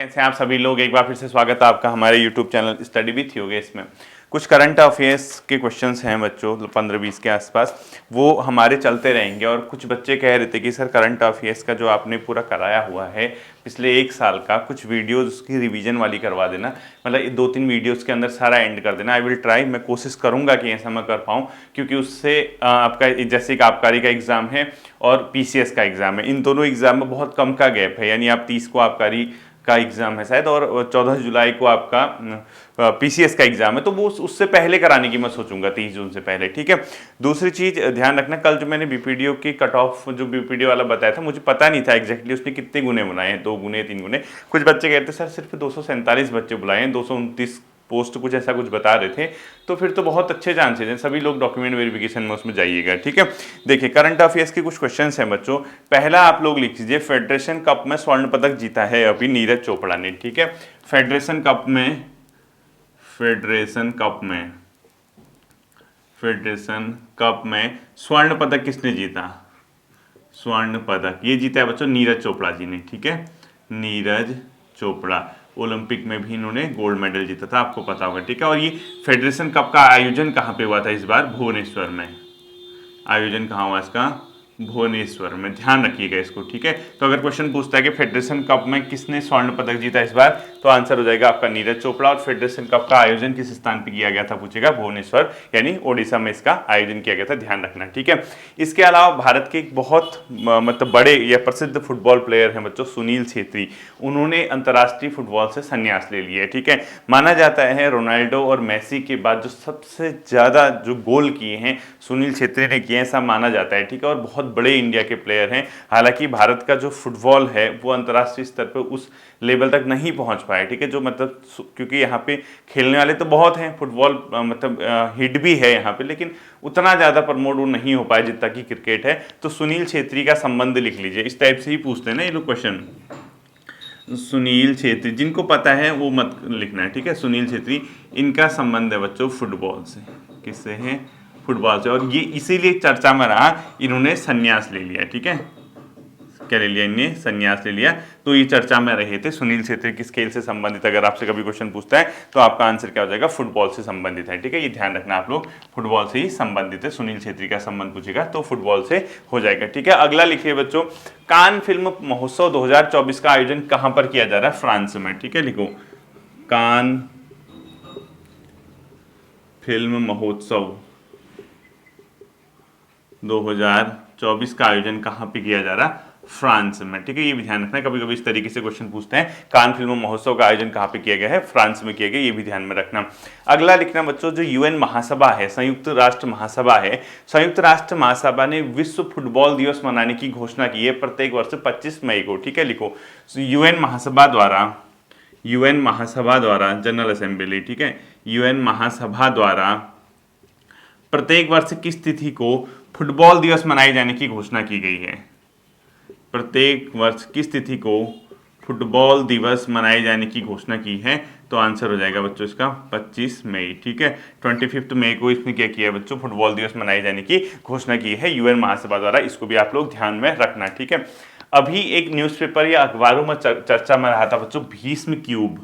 कैसे हैं आप सभी लोग। एक बार फिर से स्वागत है आपका हमारे YouTube channel study with Yogesh. इसमें कुछ करंट अफेयर्स के क्वेश्चंस हैं बच्चों 15-20 के आसपास, वो हमारे चलते रहेंगे। और कुछ बच्चे कह रहे थे कि सर करंट अफेयर्स का जो आपने पूरा कराया हुआ है पिछले एक साल का, कुछ वीडियोस उसकी रिवीजन वाली करवा देना, मतलब 2-3 वीडियोस के अंदर सारा एंड कर देना। आई विल ट्राई, मैं कोशिश करूंगा कि ऐसा मैं कर पाऊँ, क्योंकि उससे आपका जैसे कि आबकारी का एग्जाम है और पीसीएस का एग्जाम है, इन दोनों एग्जाम में बहुत कम का गैप है। यानी आप 30 को आबकारी का एग्जाम है शायद, और 14 जुलाई को आपका पीसीएस का एग्जाम है, तो वो उससे पहले कराने की मैं सोचूंगा, 30 जून से पहले। ठीक है। दूसरी चीज ध्यान रखना, कल जो मैंने बीपीडीओ की कट ऑफ जो बीपीडीओ वाला बताया था, मुझे पता नहीं था एग्जैक्टली उसने कितने गुने बनाए हैं, 2 गुने 3 गुने। कुछ बच्चे कहते सर सिर्फ 247 बच्चे बुलाए हैं, 229 पोस्ट कुछ ऐसा कुछ बता रहे थे, तो फिर तो बहुत अच्छे चांसेस हैं। सभी लोग डॉक्यूमेंट वेरिफिकेशन में उसमें जाइएगा। ठीक है। देखिए करंट अफेयर्स के कुछ क्वेश्चंस हैं बच्चों। पहला आप लोग लिख लीजिए, फेडरेशन कप में स्वर्ण पदक जीता है अभी नीरज चोपड़ा ने। ठीक है। फेडरेशन कप में स्वर्ण पदक किसने जीता? स्वर्ण पदक ये जीता है बच्चों नीरज चोपड़ा जी ने। ठीक है। नीरज चोपड़ा, ओलंपिक में भी इन्होंने गोल्ड मेडल जीता था, आपको पता होगा। ठीक है। और ये फेडरेशन कप का आयोजन कहाँ पे हुआ था इस बार? भुवनेश्वर में। आयोजन कहाँ हुआ इसका? भुवनेश्वर में। ध्यान रखिएगा इसको। ठीक है। तो अगर क्वेश्चन पूछता है कि फेडरेशन कप में किसने स्वर्ण पदक जीता इस बार, तो आंसर हो जाएगा आपका नीरज चोपड़ा। और फेडरेशन कप का आयोजन किस स्थान पे किया गया था पूछेगा? भुवनेश्वर, यानी ओडिशा में इसका आयोजन किया गया था। ध्यान रखना। ठीक है। इसके अलावा भारत के एक बहुत मतलब बड़े या प्रसिद्ध फुटबॉल प्लेयर हैं बच्चों, सुनील छेत्री। उन्होंने अंतर्राष्ट्रीय फुटबॉल से संन्यास ले लिया है। ठीक है। माना जाता है रोनाल्डो और मेसी के बाद जो सबसे ज्यादा जो गोल किए हैं सुनील छेत्री ने किए, ऐसा माना जाता है। ठीक है। और बहुत बड़े इंडिया के प्लेयर हैं। हालांकि भारत का जो फुटबॉल है वो अंतर्राष्ट्रीय स्तर पर उस लेवल तक नहीं पहुंच पाया। ठीक है। जो मतलब क्योंकि यहाँ पे खेलने वाले तो बहुत हैं, फुटबॉल मतलब हिट भी है यहाँ पे, लेकिन उतना ज्यादा प्रमोट वो नहीं हो पाया जितना कि क्रिकेट है। तो सुनील छेत्री का संबंध लिख लीजिए, इस टाइप से ही पूछते हैं ना ये लोग क्वेश्चन। सुनील छेत्री, जिनको पता है वो मत लिखना है। ठीक है। सुनील छेत्री, इनका संबंध है बच्चों फुटबॉल से। किससे है? फुटबॉल से। और ये इसीलिए चर्चा में रहा, इन्होंने संन्यास ले लिया। ठीक है। क्या ले लिया? इन्हें संन्यास ले लिया, तो ये चर्चा में रहे थे। सुनील छेत्री किस खेल से संबंधित, अगर आपसे कभी क्वेश्चन पूछता है तो आपका आंसर क्या हो जाएगा? फुटबॉल से संबंधित है। ठीक है। ये ध्यान रखना आप लोग, फुटबॉल से ही संबंधित है। सुनील छेत्री का संबंध पूछेगा तो फुटबॉल से हो जाएगा। ठीक है। अगला लिखिए बच्चों, कान फिल्म महोत्सव 2024 का आयोजन कहां पर किया जा रहा है? फ्रांस में। ठीक है। लिखो, कान फिल्म महोत्सव 2024 का आयोजन कहां पे किया जा रहा है? फ्रांस में। ठीक है। ये भी ध्यान रखना, कभी कभी इस तरीके से क्वेश्चन पूछते हैं, कान फिल्म महोत्सव का आयोजन कहां पे किया गया है? फ्रांस में किया गया, ये भी ध्यान में रखना। अगला लिखना बच्चों, जो यूएन महासभा है, संयुक्त राष्ट्र महासभा है, संयुक्त राष्ट्र महासभा ने विश्व फुटबॉल दिवस मनाने की घोषणा की है प्रत्येक वर्ष 25 मई को। ठीक है। लिखो, यूएन महासभा द्वारा जनरल असेंबली, ठीक है, यूएन महासभा द्वारा प्रत्येक वर्ष किस तिथि को फुटबॉल दिवस मनाए जाने की घोषणा की गई है? प्रत्येक वर्ष किस तिथि को फुटबॉल दिवस मनाए जाने की घोषणा की है? तो आंसर हो जाएगा बच्चों इसका 25 मई। ठीक है। 25 मई को इसमें क्या किया है बच्चों? फुटबॉल दिवस मनाए जाने की घोषणा की है यूएन महासभा द्वारा। इसको भी आप लोग ध्यान में रखना। ठीक है। अभी एक न्यूज़पेपर या अखबारों में चर्चा में रहा था बच्चों, भीष्म क्यूब।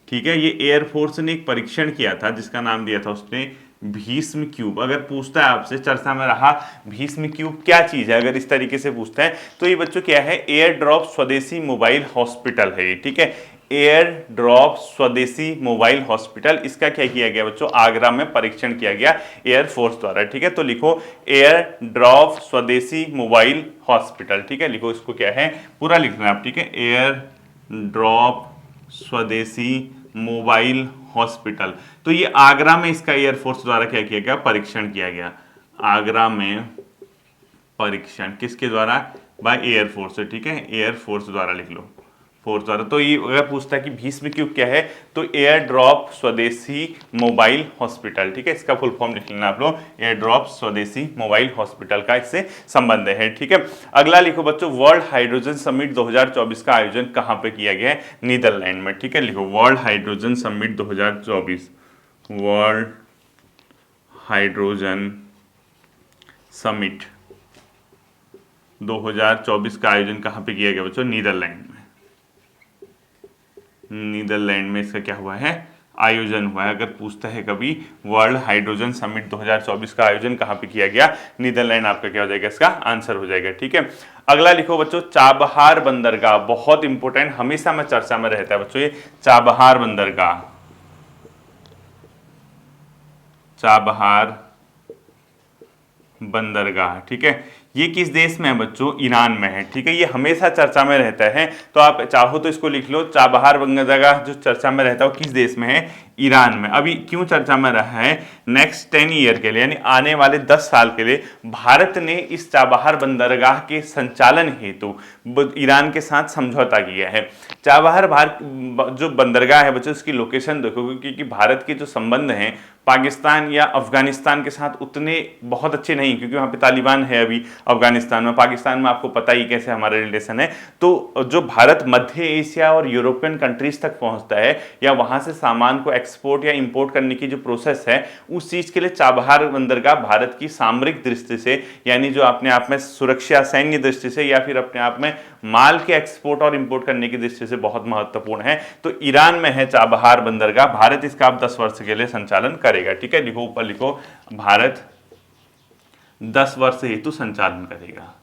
ठीक है। ये एयरफोर्स ने एक परीक्षण किया था जिसका नाम दिया था उसने भीष्म क्यूब। अगर पूछता है आपसे, चर्चा में रहा, भीष्म क्यूब क्या चीज है, अगर इस तरीके से पूछता है तो ये बच्चों क्या है? एयर ड्रॉप स्वदेशी मोबाइल हॉस्पिटल है। ठीक है। एयर ड्रॉप स्वदेशी मोबाइल हॉस्पिटल, इसका क्या किया गया बच्चों? आगरा में परीक्षण किया गया एयरफोर्स द्वारा। ठीक है। तो लिखो, एयर ड्रॉप स्वदेशी मोबाइल हॉस्पिटल। ठीक है। लिखो, इसको क्या है पूरा लिखना है आप। ठीक है। एयर ड्रॉप स्वदेशी मोबाइल हॉस्पिटल। तो ये आगरा में इसका एयरफोर्स द्वारा क्या किया गया? परीक्षण किया गया। आगरा में परीक्षण किसके द्वारा? By air force. ठीक है। एयरफोर्स द्वारा लिख लो, फोर्स द्वारा। तो ये अगर पूछता है कि भीष्म क्यूब क्या है, तो एयर ड्रॉप स्वदेशी मोबाइल हॉस्पिटल। ठीक है। इसका फुल फॉर्म लिख लेना आप लोग, एयर ड्रॉप स्वदेशी मोबाइल हॉस्पिटल का इससे संबंध है। ठीक है। अगला लिखो बच्चों, वर्ल्ड हाइड्रोजन समिट 2024 का आयोजन कहां पे किया गया है? नीदरलैंड में। ठीक है। लिखो, world hydrogen summit 2024, world hydrogen summit 2024 का आयोजन कहां पे किया गया बच्चों? नीदरलैंड में। नीदरलैंड में इसका क्या हुआ है, आयोजन हुआ है। अगर पूछता है कभी वर्ल्ड हाइड्रोजन समिट 2024 का आयोजन कहाँ पे किया गया, नीदरलैंड आपका क्या हो जाएगा, इसका आंसर हो जाएगा। ठीक है, अगला लिखो बच्चों चाबहार बंदरगाह, बहुत इंपॉर्टेंट, हमेशा में चर्चा में रहता है बच्चों ये चाबहार बंदरगाह। चाबहार बंदरगाह, ठीक है, ये किस देश में है बच्चों, ईरान में है। ठीक है, ये हमेशा चर्चा में रहता है, तो आप चाहो तो इसको लिख लो, चाबहार बंदरगाह जो चर्चा में रहता है वो किस देश में है, ईरान में। अभी क्यों चर्चा में रहा है, नेक्स्ट 10 ईयर के लिए यानी आने वाले 10 साल के लिए भारत ने इस चाबहार बंदरगाह के संचालन हेतु ईरान के साथ समझौता किया है। चाबहार जो बंदरगाह है बच्चों, इसकी लोकेशन देखो, क्योंकि भारत के जो संबंध हैं पाकिस्तान या अफगानिस्तान के साथ उतने बहुत अच्छे नहीं, क्योंकि वहाँ पे तालिबान है अभी अफगानिस्तान में, पाकिस्तान में आपको पता ही कैसे हमारे रिलेशन है। तो जो भारत मध्य एशिया और यूरोपियन कंट्रीज तक पहुँचता है या वहाँ से सामान को एक्सपोर्ट या इंपोर्ट करने की जो प्रोसेस है, उस चीज़ के लिए चाबहार बंदरगाह भारत की सामरिक दृष्टि से, यानी जो अपने आप में सुरक्षा सैन्य दृष्टि से या फिर अपने आप में माल के एक्सपोर्ट और इंपोर्ट करने की दृष्टि से बहुत महत्वपूर्ण है। तो ईरान में है चाबहार बंदरगाह, भारत इसका अब 10 वर्ष के लिए संचालन करेगा। ठीक है, लिखो ऊपर लिखो, भारत 10 वर्ष हेतु संचालन करेगा,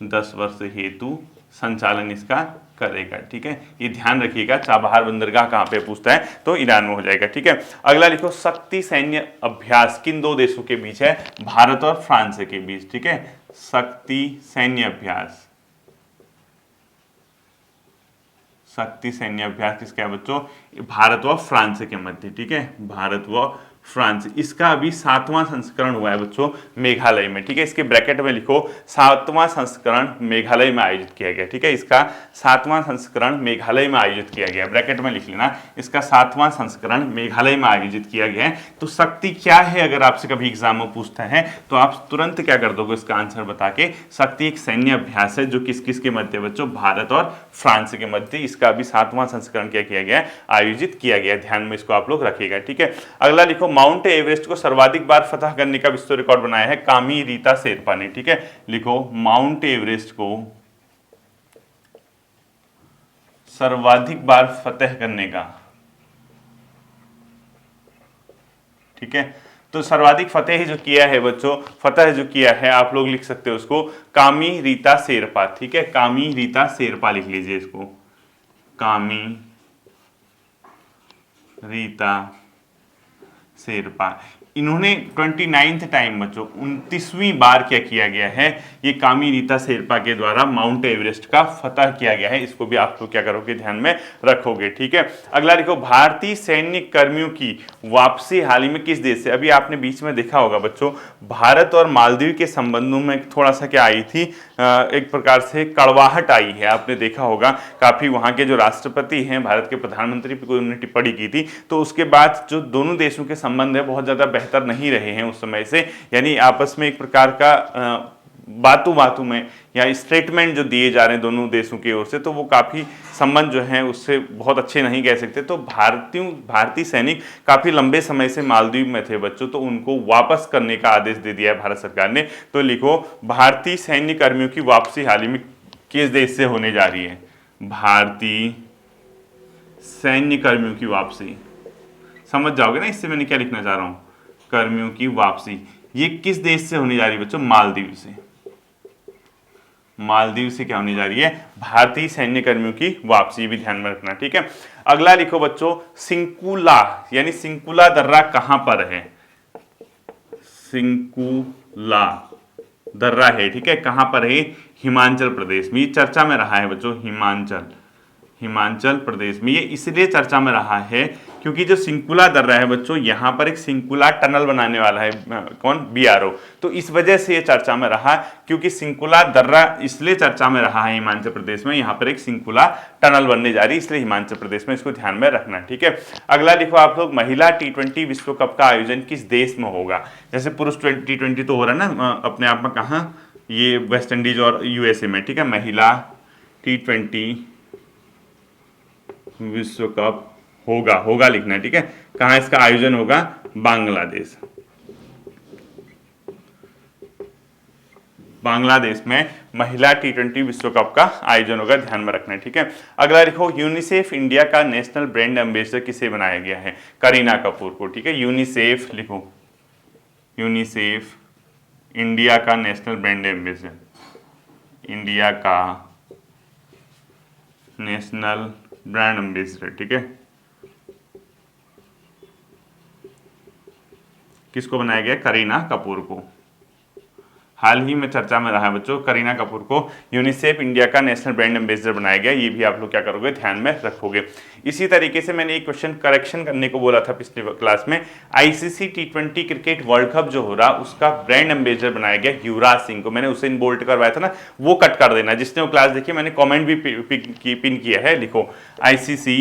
10 वर्ष हेतु संचालन इसका करेगा। ठीक है, ये ध्यान रखिएगा, चाबहार बंदरगाह कहाँ पे पूछता है तो ईरान में हो जाएगा। ठीक है, अगला लिखो शक्ति सैन्य अभ्यास किन दो देशों के बीच है, भारत और फ्रांस के बीच। ठीक है, शक्ति सैन्य अभ्यास, शक्ति सैन्य अभ्यास किसका है बच्चों, भारत व फ्रांस के मध्य। ठीक है, भारत व फ्रांस, इसका अभी 7वां संस्करण हुआ है बच्चों मेघालय में। ठीक है, इसके ब्रैकेट में लिखो 7वां संस्करण मेघालय में आयोजित किया गया। ठीक है, इसका 7वां संस्करण मेघालय में आयोजित किया गया, ब्रैकेट में लिख लेना, इसका 7वां संस्करण मेघालय में आयोजित किया गया है। तो शक्ति क्या है, अगर आपसे कभी एग्जाम में पूछता है तो आप तुरंत क्या कर दोगे इसका आंसर बता के, शक्ति एक सैन्य अभ्यास है जो किस किस के मध्य बच्चों, भारत और फ्रांस के मध्य। इसका अभी 7वां संस्करण क्या किया गया, आयोजित किया गया, ध्यान में इसको आप लोग रखिएगा। ठीक है, अगला लिखो माउंट एवरेस्ट को सर्वाधिक बार फतह करने का विश्व रिकॉर्ड बनाया है कामी रीता शेरपा ने। ठीक है, लिखो माउंट एवरेस्ट को सर्वाधिक बार फतह करने का, ठीक है, तो सर्वाधिक फतेह जो किया है बच्चों, फतह जो किया है आप लोग लिख सकते हो उसको कामी रीता शेरपा। ठीक है, कामी रीता शेरपा लिख लीजिए इसको, कामी रीता शेरपा। इन्होंने 29th टाइम बच्चों 29वीं बार क्या किया गया है, ये कामी रीता शेरपा के द्वारा माउंट एवरेस्ट का फतह किया गया है। इसको भी आप लोग क्या करोगे, ध्यान में रखोगे। ठीक है, अगला देखो भारतीय सैन्य कर्मियों की वापसी हाल ही में किस देश से। अभी आपने बीच में देखा होगा बच्चों, भारत और मालदीव के संबंधों में थोड़ा सा क्या आई थी, एक प्रकार से कड़वाहट आई है। आपने देखा होगा काफी वहां के जो राष्ट्रपति हैं, भारत के प्रधानमंत्री पे कोई उन्होंने टिप्पणी की थी, तो उसके बाद जो दोनों देशों के संबंध है बहुत ज्यादा बेहतर नहीं रहे हैं उस समय से, यानी आपस में एक प्रकार का बातों में या स्टेटमेंट जो दिए जा रहे हैं दोनों देशों की ओर से, तो वो काफी संबंध जो है उससे बहुत अच्छे नहीं कह सकते। तो भारतीय सैनिक काफी लंबे समय से मालदीव में थे बच्चों, तो उनको वापस करने का आदेश दे दिया है भारत सरकार ने। तो लिखो भारतीय सैन्य कर्मियों की वापसी हाल ही में किस देश से होने जा रही है, भारतीय सैन्य कर्मियों की वापसी, समझ जाओगे ना इससे मैंने क्या लिखना चाह रहा हूं, कर्मियों की वापसी, ये किस देश से होने जा रही है बच्चों, मालदीव से। मालदीव से क्या होने जा रही है, भारतीय सैन्य कर्मियों की वापसी, भी ध्यान में रखना। ठीक है, अगला लिखो बच्चों सिंकुला, यानी सिंकुला दर्रा कहां पर है, सिंकुला दर्रा है, ठीक है, कहां पर है, हिमाचल प्रदेश में। ये चर्चा में रहा है बच्चों, हिमाचल प्रदेश में। ये इसलिए चर्चा में रहा है क्योंकि जो सिंकुला दर्रा है बच्चों, यहाँ पर एक सिंकुला टनल बनाने वाला है, कौन, बीआरओ। तो इस वजह से ये चर्चा में रहा, क्योंकि सिंकुला दर्रा इसलिए चर्चा में रहा है हिमाचल प्रदेश में, यहाँ पर एक सिंकुला टनल बनने जा रही है, इसलिए हिमाचल प्रदेश में, इसको ध्यान में रखना। ठीक है, अगला लिखो आप लोग महिला T20 विश्व कप का आयोजन किस देश में होगा। जैसे पुरुष T20 तो हो रहा है ना अपने आप में, कहाँ, ये वेस्ट इंडीज और यूएसए में। ठीक है, महिला T20 विश्व कप होगा लिखना है। ठीक है, कहां इसका आयोजन होगा, बांग्लादेश। बांग्लादेश में महिला T20 विश्व कप का आयोजन होगा, ध्यान में रखना है, ठीक है। अगला लिखो, यूनिसेफ इंडिया का नेशनल ब्रांड एम्बेसडर किसे बनाया गया है? करीना कपूर को, ठीक है। यूनिसेफ लिखो, यूनिसेफ इंडिया का नेशनल ब्रांड एम्बेसडर, इंडिया का नेशनल ब्रांड एम्बेसडर, ठीक है, किसको बनाया गया? करीना कपूर को। हाल ही में चर्चा में रहा है बच्चों, करीना कपूर को यूनिसेफ इंडिया का नेशनल ब्रांड एम्बेसडर बनाया गया। ये भी आप लोग क्या करोगे? ध्यान में रखोगे। इसी तरीके से मैंने एक क्वेश्चन करेक्शन करने को बोला था पिछले क्लास में, ICC T20 cricket world cup जो हो रहा उसका ब्रांड एम्बेसडर बनाया गया युवराज सिंह को। मैंने उसेन बोल्ट करवाया था ना, वो कट कर देना। जिसने वो क्लास देखी, मैंने कॉमेंट भी पिन किया है, लिखो आईसीसी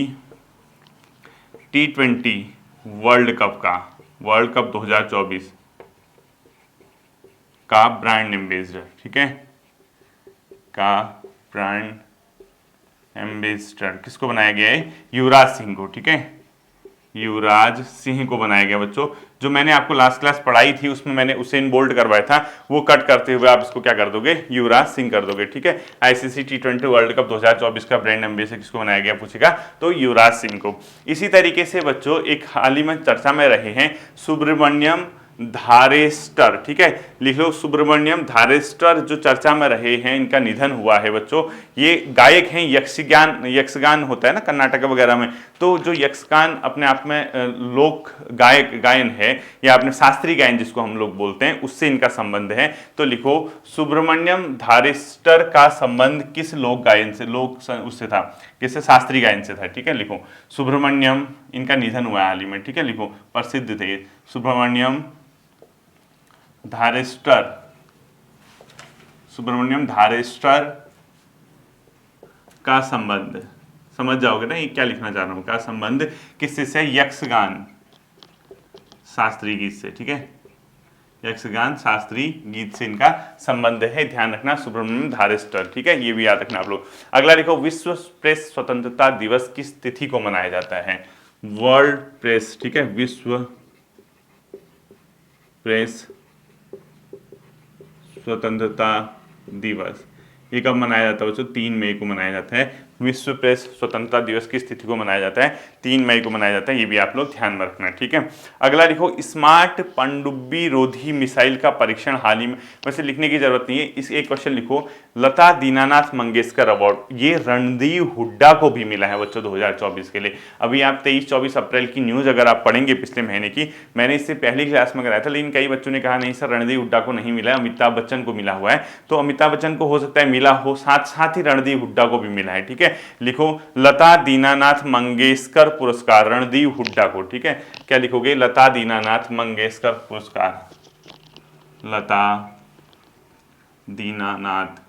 T20 वर्ल्ड कप का, वर्ल्ड कप 2024 का ब्रांड एम्बेसडर, ठीक है, का ब्रांड एम्बेसडर किसको बनाया गया है? युवराज सिंह को, ठीक है, युवराज सिंह को बनाया गया। बच्चों जो मैंने आपको लास्ट क्लास पढ़ाई थी उसमें मैंने उसेन बोल्ट करवाया था, वो कट करते हुए आप इसको क्या कर दोगे? युवराज सिंह कर दोगे, ठीक है। आईसीसी T20 वर्ल्ड कप 2024 का ब्रांड एम्बेसडर किसको बनाया गया पूछेगा, तो युवराज सिंह को। इसी तरीके से बच्चों एक हाल ही में चर्चा में रहे हैं सुब्रमण्यम धारेस्टर, ठीक है, लिख लो सुब्रमण्यम धारेस्टर, जो चर्चा में रहे हैं, इनका निधन हुआ है बच्चों। ये गायक हैं, यक्षगान होता है ना कर्नाटक वगैरह में, तो जो यक्षगान अपने आप में लोक गायन है, या अपने शास्त्रीय गायन जिसको हम लोग बोलते हैं, उससे इनका संबंध है। तो लिखो सुब्रमण्यम धारेस्टर का संबंध किस लोक गायन से, उससे था, किससे? शास्त्रीय गायन से था, ठीक है। लिखो सुब्रमण्यम, इनका निधन हुआ है हाल ही में, ठीक है, लिखो प्रसिद्ध थे सुब्रमण्यम धारेस्टर, सुब्रमण्यम धारेस्टर का संबंध, समझ जाओगे ना ये क्या लिखना चाह रहा हूं, का संबंध किससे से? यक्षगान शास्त्रीय गीत से, ठीक है, यक्षगान शास्त्रीय गीत से इनका संबंध है, ध्यान रखना सुब्रमण्यम धारेस्टर, ठीक है, ये भी याद रखना आप लोग। अगला लिखो, विश्व प्रेस स्वतंत्रता दिवस किस तिथि को मनाया जाता है? वर्ल्ड प्रेस, ठीक है, विश्व प्रेस स्वतंत्रता दिवस, ये कब मनाया जाता है बच्चों? 3 मई को मनाया जाता है। विश्व प्रेस स्वतंत्रता दिवस किस तिथि को मनाया जाता है? 3 मई को मनाया जाता है, ये भी आप लोग ध्यान में रखना है, ठीक है। अगला लिखो, स्मार्ट पनडुब्बी रोधी मिसाइल का परीक्षण हाल ही में, वैसे लिखने की जरूरत नहीं है, इस एक क्वेश्चन लिखो, लता दीनानाथ मंगेशकर अवार्ड, ये रणदीप हुड्डा को भी मिला है बच्चों 2024 के लिए। अभी आप 23-24 अप्रैल की न्यूज अगर आप पढ़ेंगे पिछले महीने की, मैंने इससे पहली क्लास में कराया था, लेकिन कई बच्चों ने कहा नहीं सर रणदीप हुड्डा को नहीं मिला है, अमिताभ बच्चन को मिला हुआ है। तो अमिताभ बच्चन को हो सकता है मिला हो, साथ साथ ही रणदीप हुड्डा को भी मिला है, ठीक है। लिखो लता दीनानाथ मंगेशकर पुरस्कार रणदीप हुड्डा को, ठीक है। क्या लिखोगे? लता दीनानाथ मंगेशकर पुरस्कार, लता दीनानाथ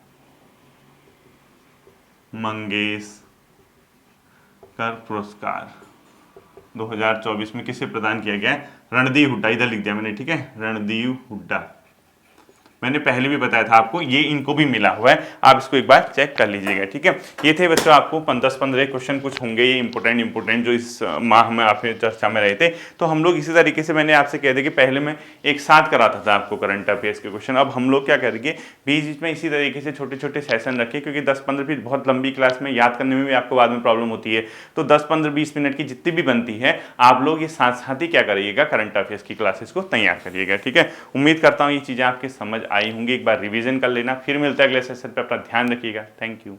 मंगेशकर पुरस्कार 2024 में किसे प्रदान किया गया है? रणदीप हुड्डा, इधर लिख दिया मैंने, ठीक है, रणदीप हुड्डा। मैंने पहले भी बताया था आपको, ये इनको भी मिला हुआ है, आप इसको एक बार चेक कर लीजिएगा, ठीक है। ये थे बच्चों आपको 10-15 क्वेश्चन कुछ होंगे ये इंपॉर्टेंट जो इस माह में आपने चर्चा में रहे थे। तो हम लोग इसी तरीके से मैंने आपसे कह दिया कि पहले मैं एक साथ कराता था आपको करंट अफेयर्स के क्वेश्चन, अब हम लोग क्या करेंगे बीच बीच में इसी तरीके से छोटे छोटे सेशन रखें, क्योंकि 10-15 मिनट बहुत लंबी क्लास में याद करने में भी आपको बाद में प्रॉब्लम होती है। तो 10-15-20 मिनट की जितनी भी बनती है आप लोग ये साथ साथ ही क्या करिएगा, करंट अफेयर्स की क्लासेस को तैयार करिएगा, ठीक है। उम्मीद करता हूँ ये चीज़ें आपके समझ आई होंगी, एक बार रिवीजन कर लेना। फिर मिलता है अगले सेशन पे, अपना ध्यान रखिएगा। Thank you.